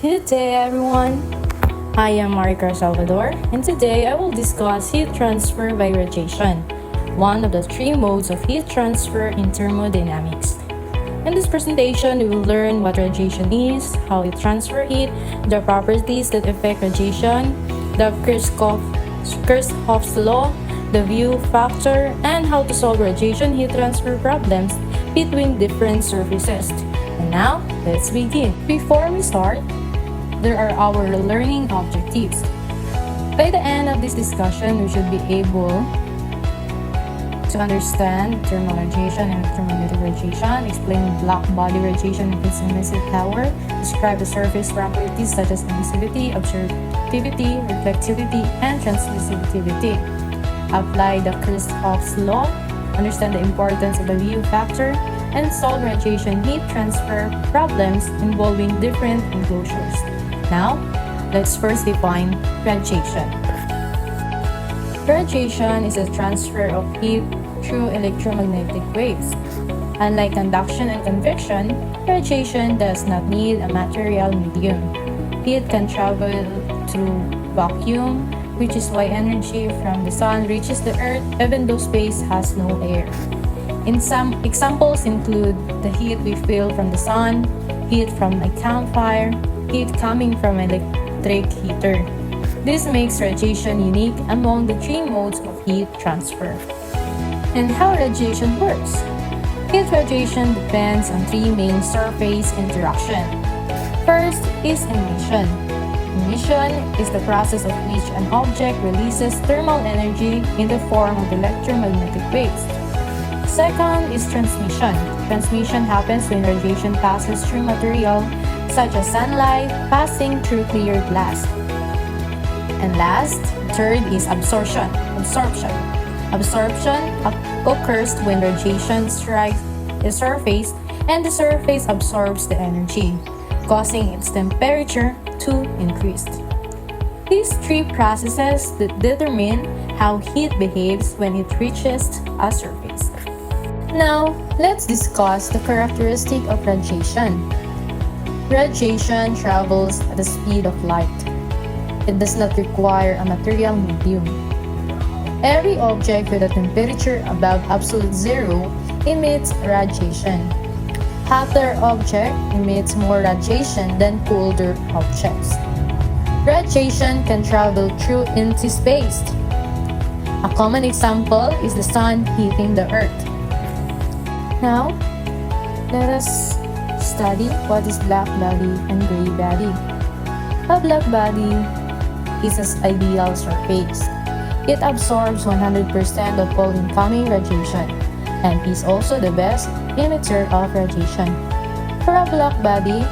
Good day, everyone. I am Marika Salvador, and today I will discuss heat transfer by radiation, one of the three modes of heat transfer in thermodynamics. In this presentation, we will learn what radiation is, how it transfers heat, the properties that affect radiation, the Kirchhoff's law, the view factor, and how to solve radiation heat transfer problems between different surfaces. And now, let's begin. Before we start, there are our learning objectives. By the end of this discussion, we should be able to understand thermal radiation and thermoelectric radiation, explain black body radiation and its emissive power, describe the surface properties such as emissivity, absorptivity, reflectivity, and transmissivity, apply the Kirchhoff's law, understand the importance of the view factor, and solve radiation heat transfer problems involving different enclosures. Now, let's first define radiation. Radiation is a transfer of heat through electromagnetic waves. Unlike conduction and convection, radiation does not need a material medium. Heat can travel through vacuum, which is why energy from the sun reaches the earth even though space has no air. In some examples include the heat we feel from the sun, heat from a campfire, heat coming from an electric heater. This makes radiation unique among the three modes of heat transfer. And how radiation works? Heat radiation depends on three main surface interactions. First is emission. Emission is the process of which an object releases thermal energy in the form of electromagnetic waves. Second is transmission. Transmission happens when radiation passes through material such as sunlight passing through clear glass. And last, third is absorption. Absorption occurs when radiation strikes the surface and the surface absorbs the energy, causing its temperature to increase. These three processes determine how heat behaves when it reaches a surface. Now, let's discuss the characteristic of radiation. Radiation travels at the speed of light. It does not require a material medium. Every object with a temperature above absolute zero emits radiation. Hotter object emits more radiation than colder objects. Radiation can travel through empty space. A common example is the sun heating the earth. Now, let us study what is black body and gray body. A black body is an ideal surface. It absorbs 100% of all incoming radiation and is also the best emitter of radiation. For a black body,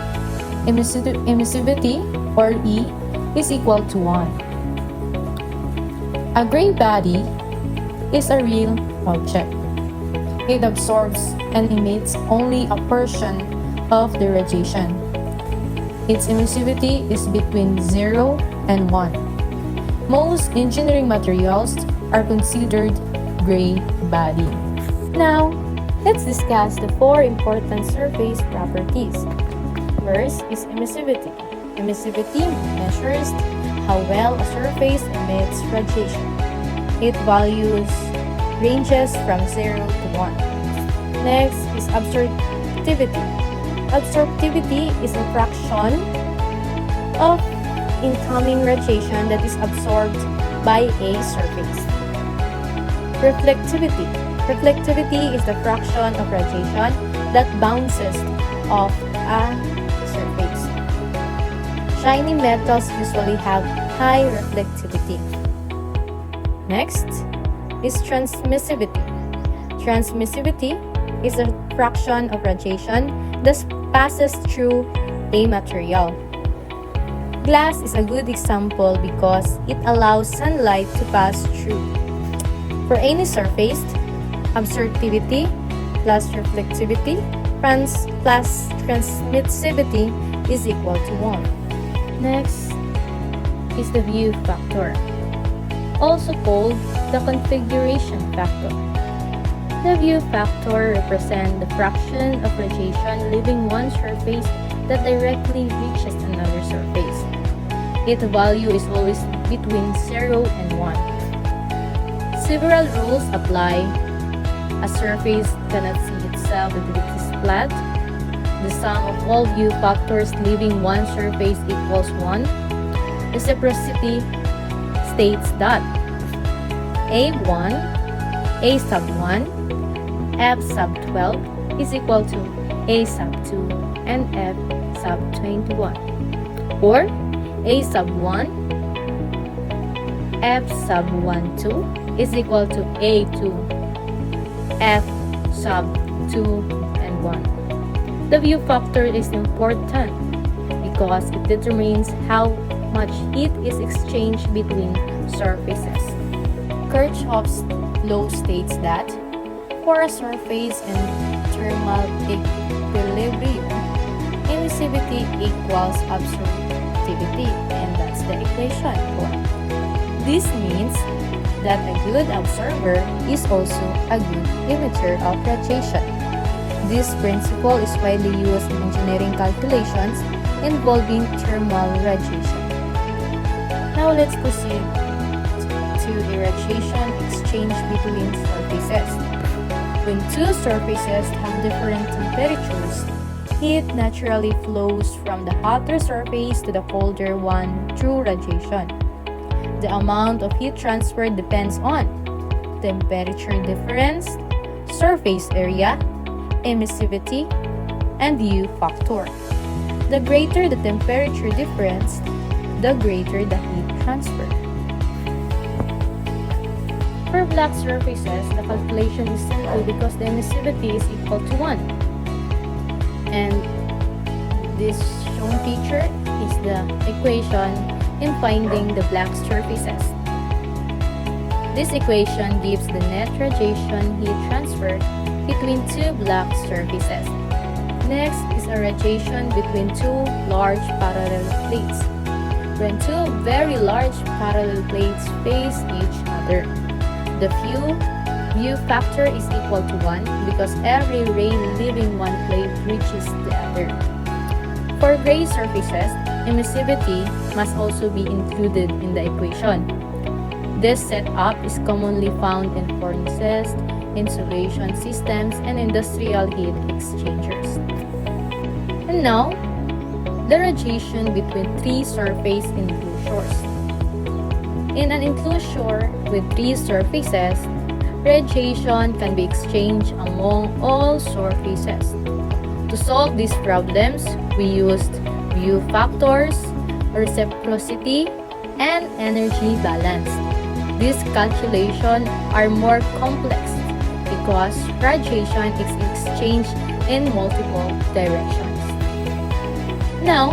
emissivity, or E, is equal to 1. A gray body is a real object. It absorbs and emits only a portion of the radiation. Its emissivity is between 0 and 1. Most engineering materials are considered gray body. Now, let's discuss the four important surface properties. First is emissivity. Emissivity measures how well a surface emits radiation. Its values ranges from 0 to 1. Next is absorptivity. Absorptivity is a fraction of incoming radiation that is absorbed by a surface. Reflectivity. Reflectivity is the fraction of radiation that bounces off a surface. Shiny metals usually have high reflectivity. Next is transmissivity. Transmissivity is a fraction of radiation that passes through a material. Glass is a good example because it allows sunlight to pass through. For any surface, absorptivity plus reflectivity plus transmissivity is equal to 1. Next is the view factor, also called the configuration factor. The view factor represents the fraction of radiation leaving one surface that directly reaches another surface. Its value is always between 0 and 1. Several rules apply. A surface cannot see itself if it is flat. The sum of all view factors leaving one surface equals 1. Reciprocity states that A1, A sub 1, F sub 12 is equal to A sub 2 and F sub 21. Or A sub 1, F sub 1, 2 is equal to A2, F sub 2 and 1. The view factor is important because it determines how much heat is exchanged between surfaces. Kirchhoff's law states that for a surface in thermal equilibrium, emissivity equals absorptivity, and that's the equation for it. This means that a good observer is also a good emitter of radiation. This principle is widely used in engineering calculations involving thermal radiation. Now let's proceed to the radiation exchange between surfaces. When two surfaces have different temperatures, heat naturally flows from the hotter surface to the colder one through radiation. The amount of heat transfer depends on temperature difference, surface area, emissivity, and U factor. The greater the temperature difference, the greater the heat transfer. For black surfaces, the calculation is simple because the emissivity is equal to 1. And this shown picture is the equation in finding the black surfaces. This equation gives the net radiation heat transfer between two black surfaces. Next is a radiation between two large parallel plates. When two very large parallel plates face each other, the view factor is equal to 1 because every ray leaving one plate reaches the other. For gray surfaces, emissivity must also be included in the equation. This setup is commonly found in furnaces, insulation systems, and industrial heat exchangers. And now, the radiation between three surfaces in enclosures. In an enclosure with three surfaces, radiation can be exchanged among all surfaces. To solve these problems, we used view factors, reciprocity, and energy balance. These calculations are more complex because radiation is exchanged in multiple directions. Now,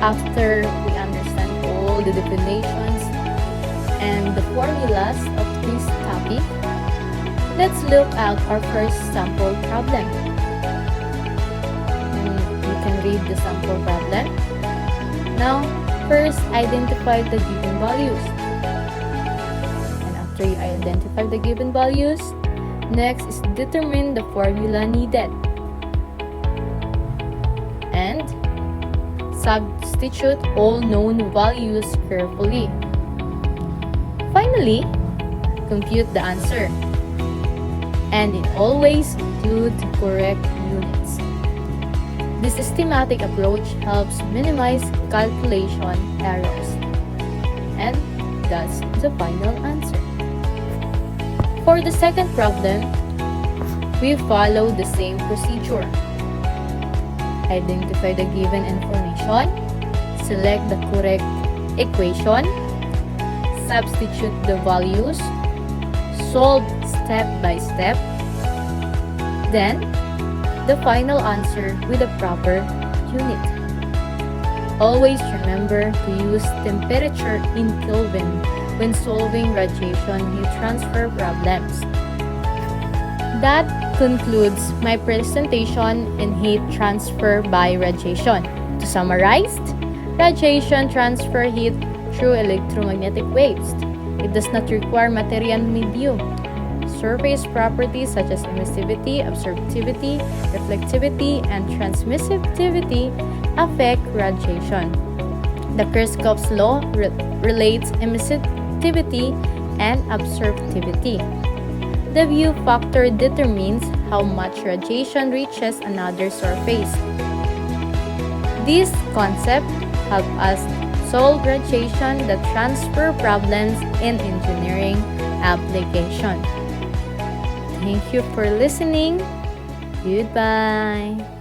after we understand all the definitions and the formulas of this topic, let's look at our first sample problem. You can read the sample problem. Now, first identify the given values. And after you identify the given values, next is determine the formula needed. And substitute all known values carefully. Finally, compute the answer. And it always include correct units. This systematic approach helps minimize calculation errors. And that's the final answer. For the second problem, we follow the same procedure. Identify the given information, select the correct equation, substitute the values, solve step by step, then the final answer with a proper unit. Always remember to use temperature in Kelvin when solving radiation heat transfer problems. That concludes my presentation in heat transfer by radiation. To summarize, radiation transfer heat through electromagnetic waves. It does not require material medium. surface properties such as emissivity, absorptivity, reflectivity, and transmissivity affect radiation. The Kirchhoff's law relates emissivity and absorptivity. The view factor determines how much radiation reaches another surface. These concepts help us solve radiation that transfer problems in engineering application. Thank you for listening. Goodbye.